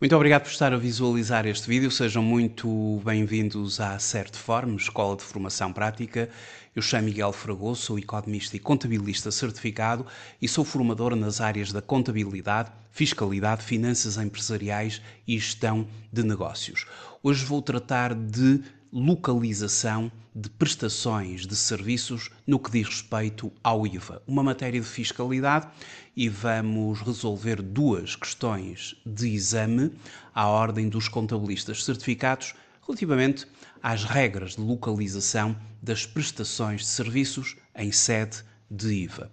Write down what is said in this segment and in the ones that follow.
Muito obrigado por estar a visualizar este vídeo. Sejam muito bem-vindos à Certform, Escola de Formação Prática. Eu chamo Miguel Fragoso, sou economista e contabilista certificado e sou formador nas áreas da contabilidade, fiscalidade, finanças empresariais e gestão de negócios. Hoje vou tratar de localização de prestações de serviços no que diz respeito ao IVA, uma matéria de fiscalidade, e vamos resolver duas questões de exame à ordem dos contabilistas certificados relativamente às regras de localização das prestações de serviços em sede de IVA.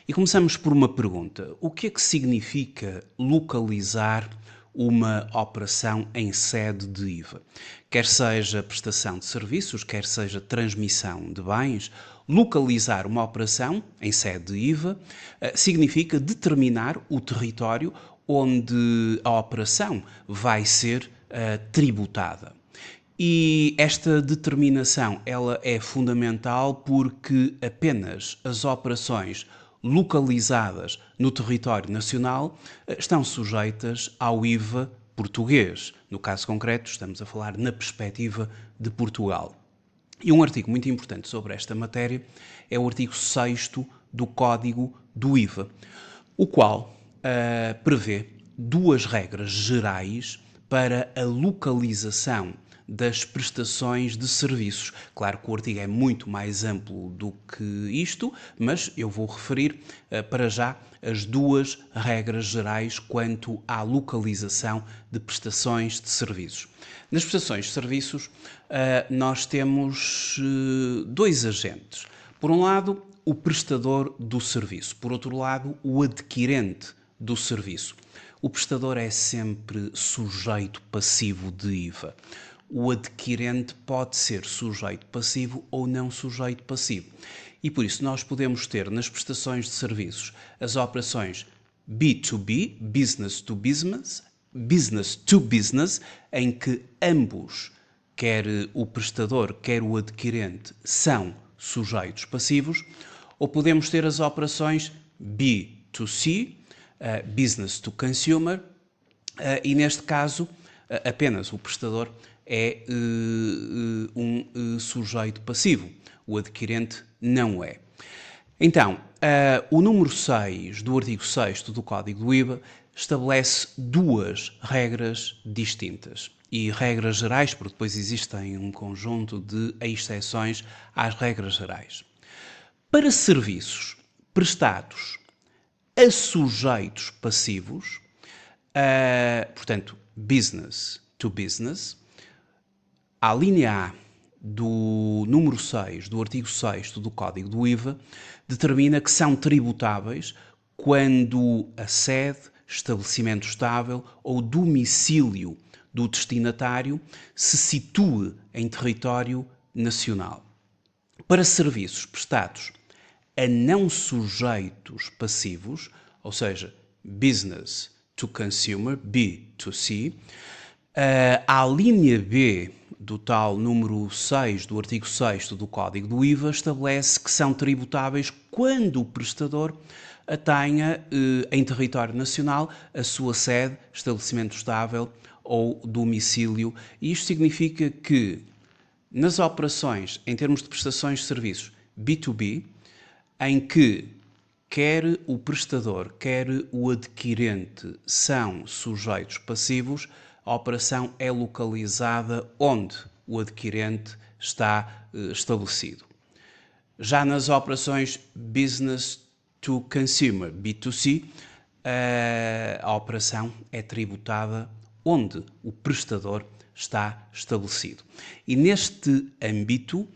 E começamos por uma pergunta: o que é que significa localizar uma operação em sede de IVA? Quer seja prestação de serviços, quer seja transmissão de bens, localizar uma operação em sede de IVA significa determinar o território onde a operação vai ser tributada. E esta determinação ela é fundamental porque apenas as operações localizadas no território nacional estão sujeitas ao IVA português. No caso concreto, estamos a falar na perspectiva de Portugal. E um artigo muito importante sobre esta matéria é o artigo 6º do Código do IVA, o qual prevê duas regras gerais para a localização das prestações de serviços. Claro que o artigo é muito mais amplo do que isto, mas eu vou referir para já as duas regras gerais quanto à localização de prestações de serviços. Nas prestações de serviços, nós temos dois agentes. Por um lado, o prestador do serviço. Por outro lado, o adquirente do serviço. O prestador é sempre sujeito passivo de IVA. O adquirente pode ser sujeito passivo ou não sujeito passivo. E por isso nós podemos ter nas prestações de serviços as operações B2B, business to business, em que ambos, quer o prestador, quer o adquirente, são sujeitos passivos, ou podemos ter as operações B2C, business to consumer, e neste caso apenas o prestador é um sujeito passivo, o adquirente não é. Então, o número 6 do artigo 6º do Código do IVA estabelece duas regras distintas. E regras gerais, porque depois existem um conjunto de exceções às regras gerais. Para serviços prestados a sujeitos passivos, portanto, business to business, a linha A do número 6 do artigo 6º do Código do IVA determina que são tributáveis quando a sede, estabelecimento estável ou domicílio do destinatário se situe em território nacional. Para serviços prestados a não sujeitos passivos, ou seja, business to consumer, B2C, a linha B do tal número 6 do artigo 6º do Código do IVA estabelece que são tributáveis quando o prestador tenha em território nacional a sua sede, estabelecimento estável ou domicílio. E isto significa que nas operações, em termos de prestações de serviços B2B, em que quer o prestador, quer o adquirente são sujeitos passivos, a operação é localizada onde o adquirente está estabelecido. Já nas operações business to consumer, B2C, a operação é tributada onde o prestador está estabelecido. E neste âmbito,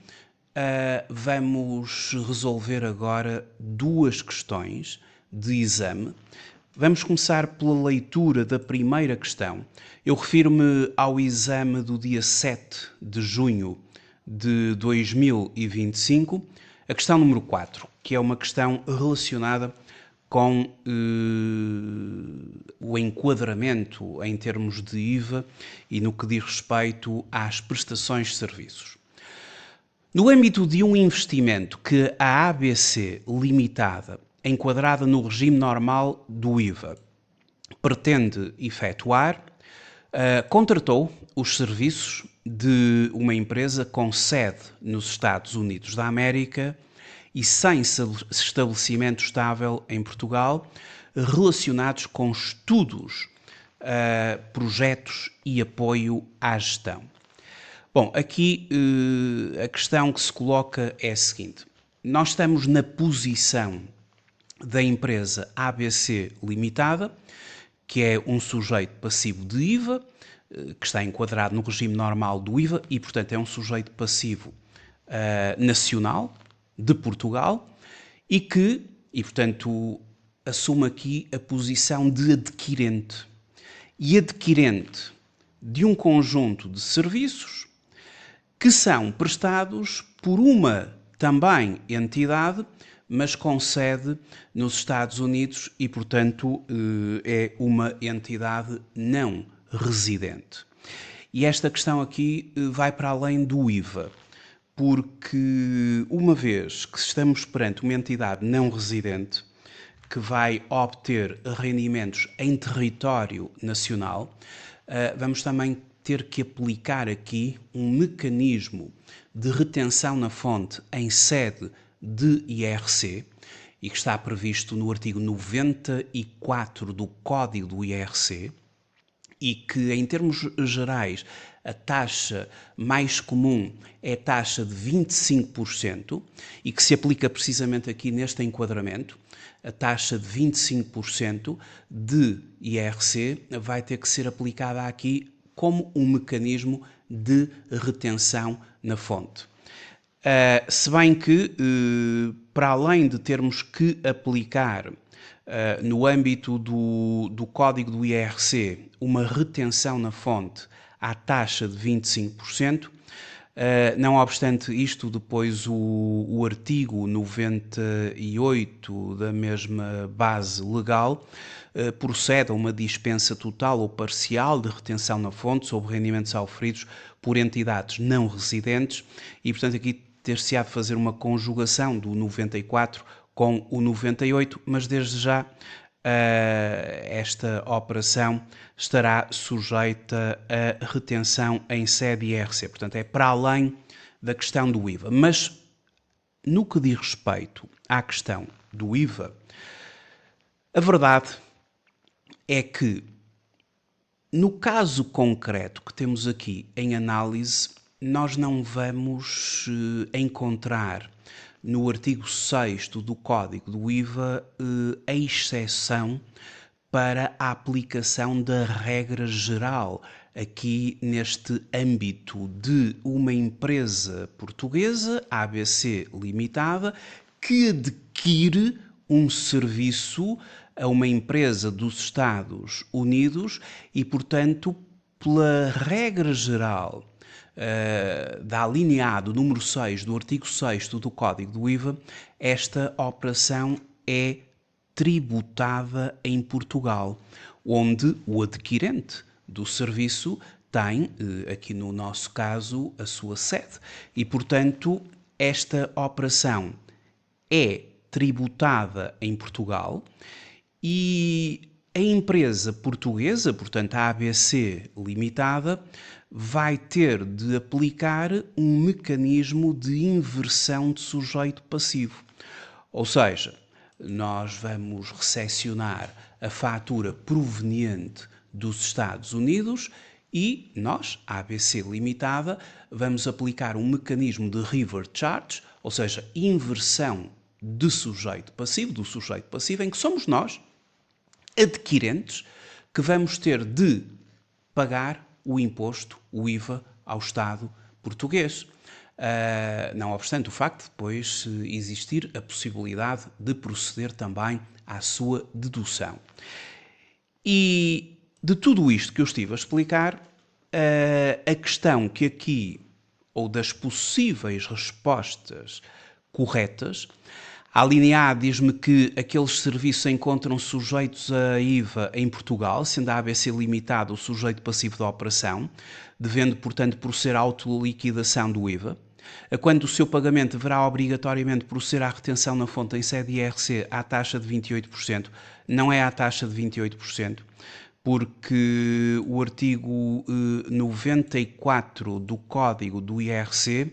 vamos resolver agora duas questões de exame. Vamos começar pela leitura da primeira questão. Eu refiro-me ao exame do dia 7 de junho de 2025, a questão número 4, que é uma questão relacionada com o enquadramento em termos de IVA e no que diz respeito às prestações de serviços. No âmbito de um investimento que a ABC Limitada, enquadrada no regime normal do IVA, pretende efetuar, Contratou os serviços de uma empresa com sede nos Estados Unidos da América e sem estabelecimento estável em Portugal, relacionados com estudos, projetos e apoio à gestão. Bom, aqui a questão que se coloca é a seguinte: nós estamos na posição da empresa ABC Limitada, que é um sujeito passivo de IVA, que está enquadrado no regime normal do IVA e, portanto, é um sujeito passivo nacional de Portugal e, portanto, assume aqui a posição de adquirente. E adquirente de um conjunto de serviços que são prestados por uma também entidade, mas com sede nos Estados Unidos e, portanto, é uma entidade não residente. E esta questão aqui vai para além do IVA, porque uma vez que estamos perante uma entidade não residente que vai obter rendimentos em território nacional, vamos também ter que aplicar aqui um mecanismo de retenção na fonte em sede de IRC, e que está previsto no artigo 94 do Código do IRC, e que, em termos gerais, a taxa mais comum é a taxa de 25% e que se aplica precisamente aqui neste enquadramento. A taxa de 25% de IRC vai ter que ser aplicada aqui como um mecanismo de retenção na fonte. Se bem que, para além de termos que aplicar no âmbito do código do IRC uma retenção na fonte à taxa de 25%, não obstante isto, depois o artigo 98 da mesma base legal procede a uma dispensa total ou parcial de retenção na fonte sobre rendimentos auferidos por entidades não residentes e, portanto, aqui ter-se-á de fazer uma conjugação do 94 com o 98, mas desde já esta operação estará sujeita a retenção em sede IRC. Portanto, é para além da questão do IVA. Mas, no que diz respeito à questão do IVA, a verdade é que, no caso concreto que temos aqui em análise, nós não vamos encontrar no artigo 6º do Código do IVA a exceção para a aplicação da regra geral aqui neste âmbito de uma empresa portuguesa, ABC Limitada, que adquire um serviço a uma empresa dos Estados Unidos e, portanto, pela regra geral da alineado número 6 do artigo 6º do Código do IVA, esta operação é tributada em Portugal, onde o adquirente do serviço tem, aqui no nosso caso, a sua sede. E, portanto, esta operação é tributada em Portugal e a empresa portuguesa, portanto a ABC Limitada, vai ter de aplicar um mecanismo de inversão de sujeito passivo. Ou seja, nós vamos recepcionar a fatura proveniente dos Estados Unidos e nós, a ABC Limitada, vamos aplicar um mecanismo de reverse charge, ou seja, inversão de sujeito passivo, do sujeito passivo, em que somos nós, adquirentes, que vamos ter de pagar o imposto, o IVA, ao Estado português. Não obstante o facto de depois existir a possibilidade de proceder também à sua dedução. E de tudo isto que eu estive a explicar, a questão que aqui, ou das possíveis respostas corretas, a alinear diz-me que aqueles serviços encontram sujeitos a IVA em Portugal, sendo a ABC Limitada o sujeito passivo da operação, devendo, portanto, proceder à autoliquidação do IVA. Quando o seu pagamento deverá obrigatoriamente proceder à retenção na fonte em sede IRC à taxa de 28%, não é à taxa de 28%, porque o artigo 94 do Código do IRC,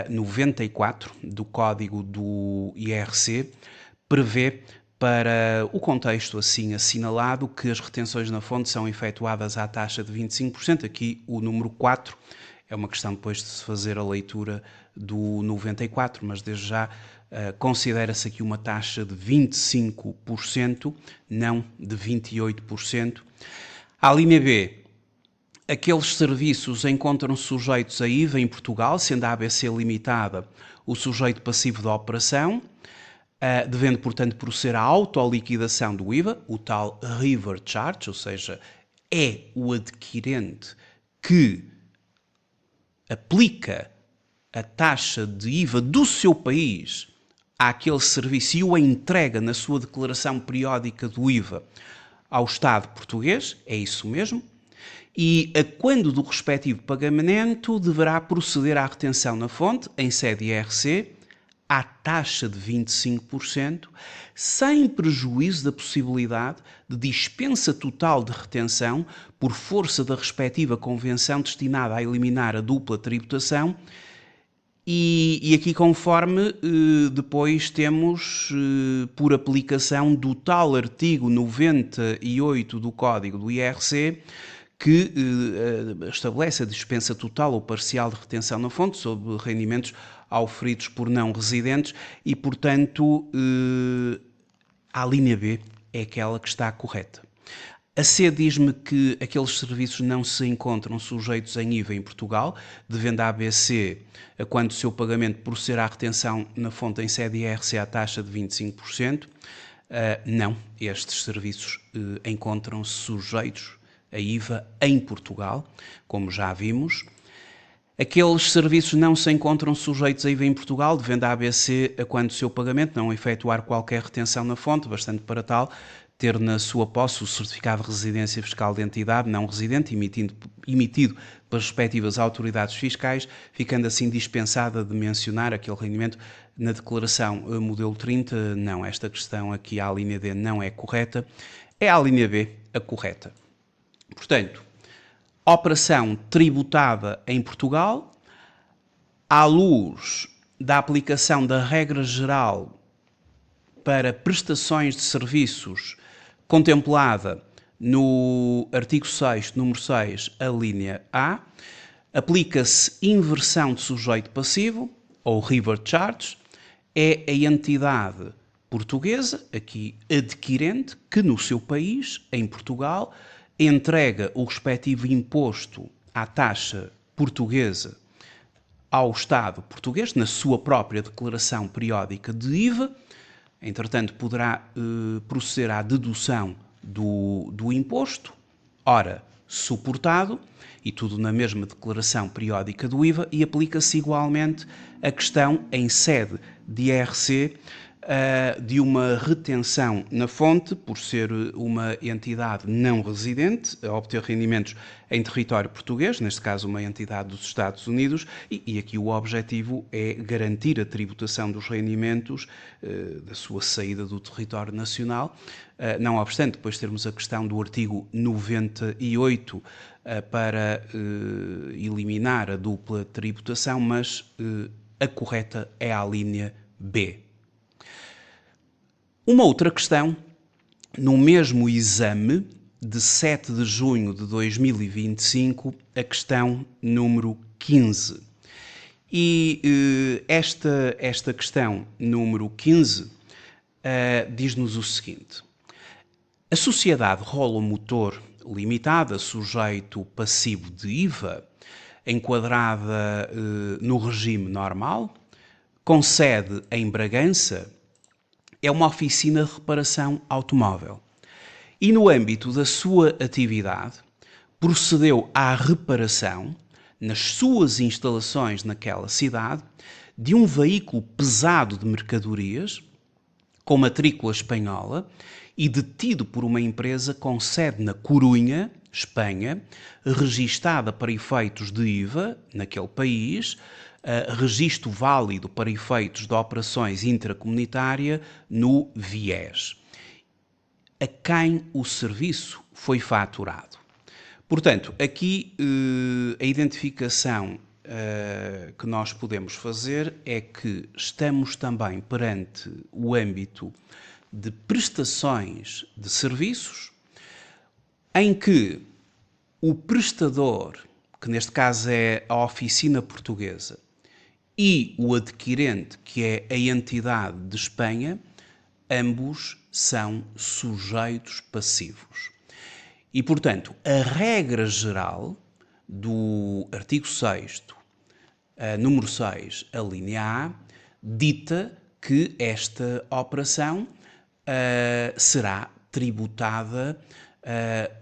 94 do Código do IRC, prevê para o contexto assim assinalado que as retenções na fonte são efetuadas à taxa de 25%. Aqui o número 4 é uma questão depois de se fazer a leitura do 94, mas desde já considera-se aqui uma taxa de 25%, não de 28%. À linha B, aqueles serviços encontram-se sujeitos a IVA em Portugal, sendo a ABC Limitada o sujeito passivo da operação, devendo, portanto, proceder à autoliquidação do IVA, o tal River Charge, ou seja, é o adquirente que aplica a taxa de IVA do seu país àquele serviço e o entrega na sua declaração periódica do IVA ao Estado português, é isso mesmo, e a quando do respectivo pagamento deverá proceder à retenção na fonte, em sede IRC, à taxa de 25%, sem prejuízo da possibilidade de dispensa total de retenção por força da respectiva convenção destinada a eliminar a dupla tributação. E aqui conforme depois temos por aplicação do tal artigo 98 do Código do IRC, que estabelece a dispensa total ou parcial de retenção na fonte sobre rendimentos auferidos por não residentes e, portanto, a linha B é aquela que está correta. A C diz-me que aqueles serviços não se encontram sujeitos em IVA em Portugal, devendo a ABC, quando o seu pagamento proceder à retenção na fonte em sede IRC à taxa de 25%. Não, estes serviços encontram-se sujeitos a IVA em Portugal, como já vimos. Aqueles serviços não se encontram sujeitos a IVA em Portugal, devendo a ABC, quando o seu pagamento não efetuar qualquer retenção na fonte, bastante para tal, ter na sua posse o certificado de residência fiscal de entidade não residente, emitido pelas respectivas autoridades fiscais, ficando assim dispensada de mencionar aquele rendimento na declaração modelo 30. Não, esta questão aqui à linha D não é correta, é a linha B a correta. Portanto, operação tributada em Portugal, à luz da aplicação da regra geral para prestações de serviços contemplada no artigo 6º, número 6, a linha A, aplica-se inversão de sujeito passivo, ou River Charge, é a entidade portuguesa, aqui adquirente, que no seu país, em Portugal, entrega o respectivo imposto à taxa portuguesa ao Estado português, na sua própria declaração periódica de IVA. Entretanto, poderá proceder à dedução do imposto, ora, suportado, e tudo na mesma declaração periódica do IVA, e aplica-se igualmente a questão em sede de IRC de uma retenção na fonte, por ser uma entidade não residente, a obter rendimentos em território português, neste caso uma entidade dos Estados Unidos, e aqui o objetivo é garantir a tributação dos rendimentos da sua saída do território nacional. Não obstante, depois termos a questão do artigo 98 para eliminar a dupla tributação, mas a correta é a linha B. Uma outra questão, no mesmo exame de 7 de junho de 2025, a questão número 15. E esta questão número 15 diz-nos o seguinte: a sociedade Rolo Motor Limitada, sujeito passivo de IVA, enquadrada no regime normal, com sede em Bragança, é uma oficina de reparação automóvel. E no âmbito da sua atividade, procedeu à reparação, nas suas instalações naquela cidade, de um veículo pesado de mercadorias, com matrícula espanhola, e detido por uma empresa com sede na Corunha, Espanha, registada para efeitos de IVA naquele país, registro válido para efeitos de operações intracomunitária no VIES. A quem o serviço foi faturado. Portanto, aqui a identificação que nós podemos fazer é que estamos também perante o âmbito de prestações de serviços, em que o prestador, que neste caso é a oficina portuguesa, e o adquirente, que é a entidade de Espanha, ambos são sujeitos passivos. E, portanto, a regra geral do artigo 6º, número 6, a linha A, dita que esta operação será tributada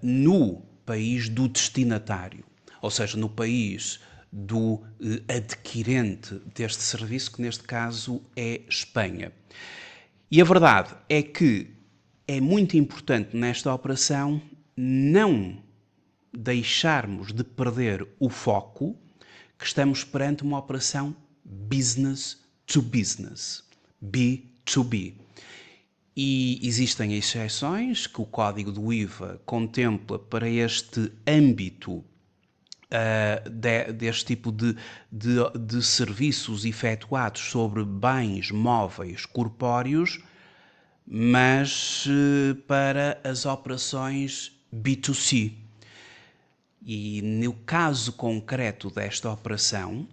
no país do destinatário, ou seja, no país do adquirente deste serviço, que neste caso é Espanha. E a verdade é que é muito importante nesta operação não deixarmos de perder o foco que estamos perante uma operação business to business, B2B. E existem exceções que o Código do IVA contempla para este âmbito deste tipo de serviços efetuados sobre bens móveis corpóreos, mas para as operações B2C. E no caso concreto desta operação,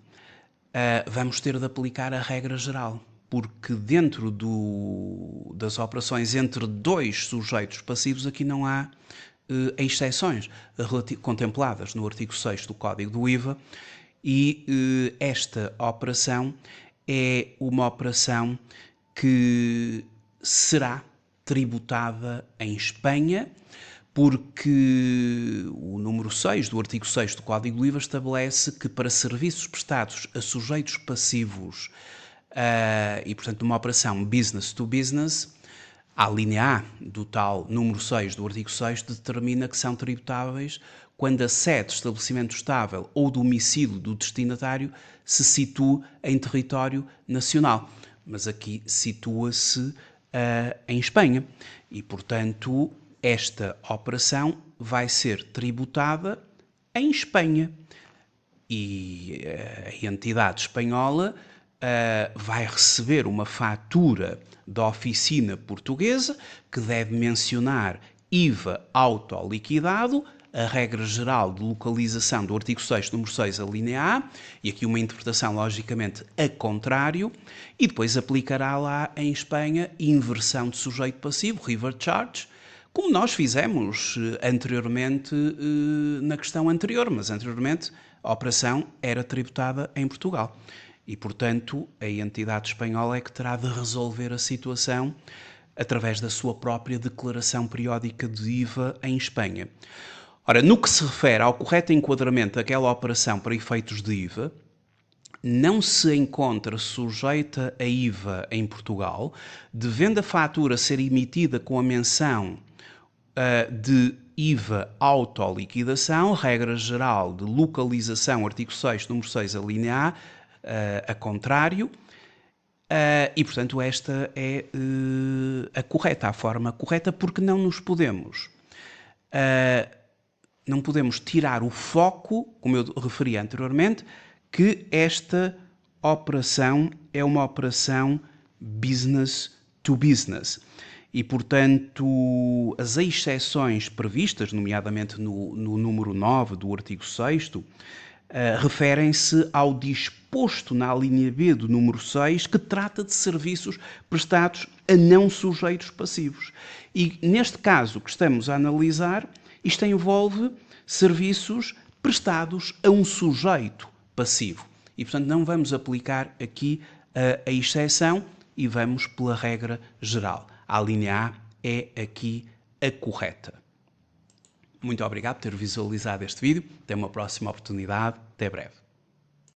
vamos ter de aplicar a regra geral, porque dentro das operações entre dois sujeitos passivos aqui não há exceções contempladas no artigo 6º do Código do IVA, e esta operação é uma operação que será tributada em Espanha, porque o número 6 do artigo 6º do Código do IVA estabelece que para serviços prestados a sujeitos passivos e, portanto, numa operação business to business, a linha A do tal número 6 do artigo 6º determina que são tributáveis quando a sede, estabelecimento estável ou domicílio do destinatário se situa em território nacional. Mas aqui situa-se em Espanha e, portanto, esta operação vai ser tributada em Espanha e a entidade espanhola vai receber uma fatura da oficina portuguesa que deve mencionar IVA autoliquidado, a regra geral de localização do artigo 6º, número 6, a linha A, e aqui uma interpretação logicamente a contrário, e depois aplicará lá em Espanha inversão de sujeito passivo, reverse charge, como nós fizemos anteriormente na questão anterior, mas anteriormente a operação era tributada em Portugal. E, portanto, a entidade espanhola é que terá de resolver a situação através da sua própria declaração periódica de IVA em Espanha. Ora, no que se refere ao correto enquadramento daquela operação para efeitos de IVA, não se encontra sujeita a IVA em Portugal, devendo a fatura ser emitida com a menção de IVA autoliquidação, regra geral de localização, artigo 6º, número 6, a linha A contrário, e portanto esta é a correta, a forma correta, porque não nos podemos tirar o foco, como eu referi anteriormente, que esta operação é uma operação business to business. E, portanto, as exceções previstas, nomeadamente no número 9 do artigo 6º, referem-se ao disposto na linha B do número 6, que trata de serviços prestados a não sujeitos passivos. E, neste caso que estamos a analisar, isto envolve serviços prestados a um sujeito passivo. E, portanto, não vamos aplicar aqui a exceção e vamos pela regra geral. A linha A é aqui a correta. Muito obrigado por ter visualizado este vídeo. Até uma próxima oportunidade. Até breve.